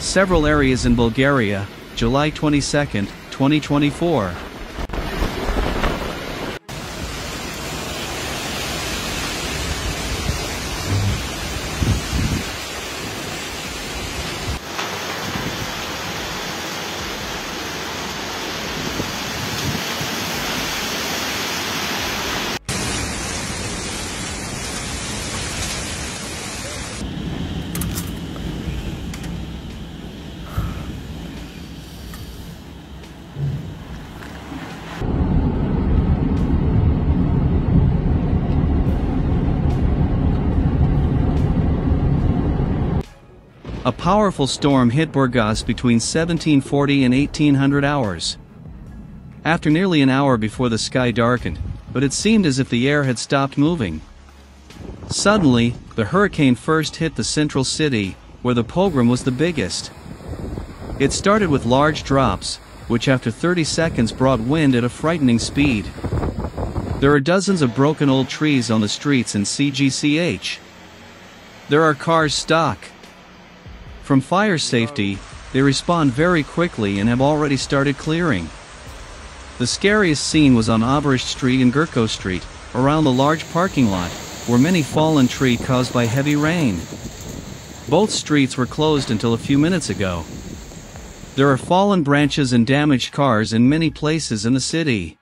Several areas in Bulgaria, July 22, 2024. A powerful storm hit Burgas between 1740 and 1800 hours. After nearly an hour before the sky darkened, but it seemed as if the air had stopped moving. Suddenly, the hurricane first hit the central city, where the pogrom was the biggest. It started with large drops, which after 30 seconds brought wind at a frightening speed. There are dozens of broken old trees on the streets in CGCH. There are cars stuck. From fire safety, they respond very quickly and have already started clearing. The scariest scene was on Oberish Street and Gurko Street, around the large parking lot, where many fallen trees caused by heavy rain. Both streets were closed until a few minutes ago. There are fallen branches and damaged cars in many places in the city.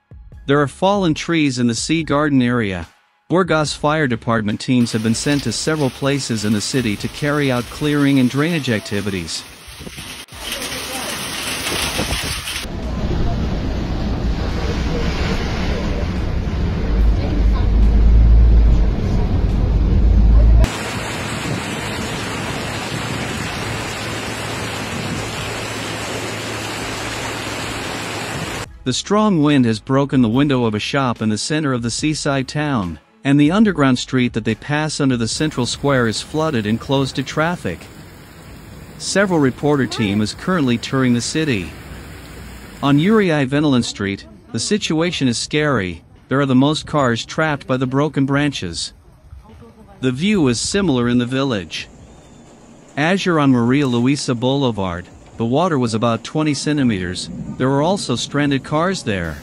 There are fallen trees in the Sea Garden area. Burgas Fire Department teams have been sent to several places in the city to carry out clearing and drainage activities. The strong wind has broken the window of a shop in the center of the seaside town, and the underground street that they pass under the central square is flooded and closed to traffic. Several reporter team is currently touring the city. On Velingrad Street, the situation is scary. There are the most cars trapped by the broken branches. The view is similar in the village. Azure on Maria Luisa Boulevard, the water was about 20 centimeters. There were also stranded cars there.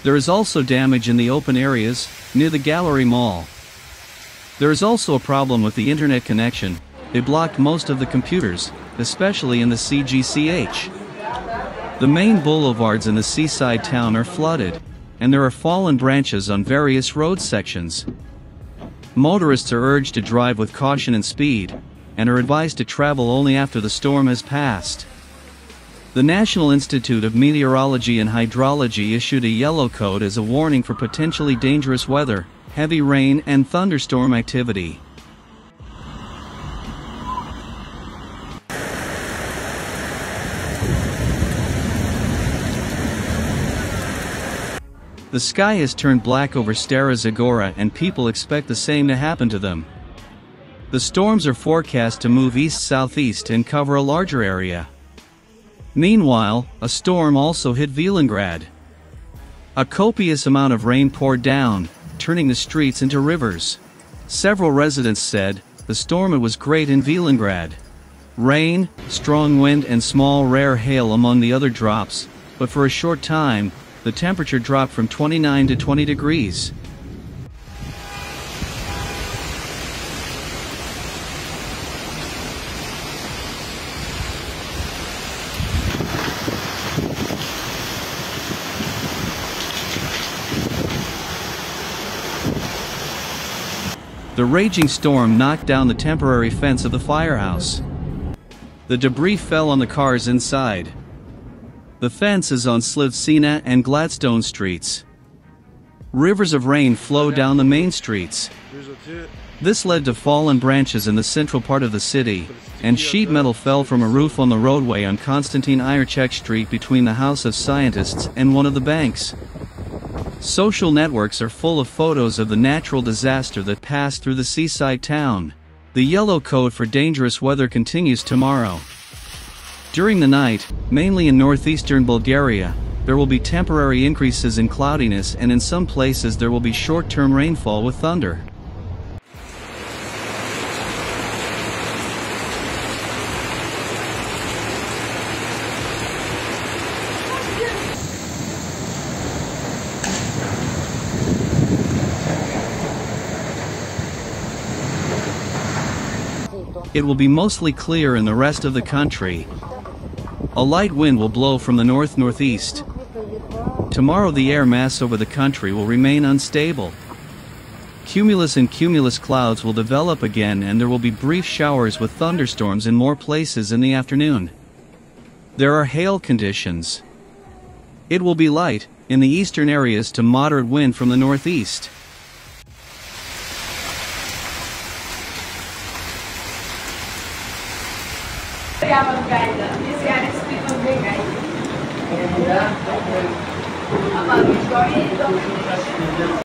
There is also damage in the open areas, near the Gallery Mall. There is also a problem with the internet connection. They blocked most of the computers, especially in the CGCH. The main boulevards in the seaside town are flooded, and there are fallen branches on various road sections. Motorists are urged to drive with caution and speed, and are advised to travel only after the storm has passed. The National Institute of Meteorology and Hydrology issued a yellow code as a warning for potentially dangerous weather, heavy rain and thunderstorm activity. The sky has turned black over Stara Zagora and people expect the same to happen to them. The storms are forecast to move east-southeast and cover a larger area. Meanwhile, a storm also hit Velingrad. A copious amount of rain poured down, turning the streets into rivers. Several residents said, the storm was great in Velingrad. Rain, strong wind and small rare hail among the other drops, but for a short time, the temperature dropped from 29 to 20 degrees. The raging storm knocked down the temporary fence of the firehouse. The debris fell on the cars inside. The fence is on Slivsina and Gladstone streets. Rivers of rain flow down the main streets. This led to fallen branches in the central part of the city, and sheet metal fell from a roof on the roadway on Konstantin Irchek Street between the House of Scientists and one of the banks. Social networks are full of photos of the natural disaster that passed through the seaside town. The yellow code for dangerous weather continues tomorrow. During the night, mainly in northeastern Bulgaria, there will be temporary increases in cloudiness, and in some places there will be short-term rainfall with thunder. It will be mostly clear in the rest of the country. A light wind will blow from the north-northeast. Tomorrow the air mass over the country will remain unstable. Cumulus and cumulus clouds will develop again, and there will be brief showers with thunderstorms in more places in the afternoon. There are hail conditions. It will be light, in the eastern areas, to moderate wind from the northeast.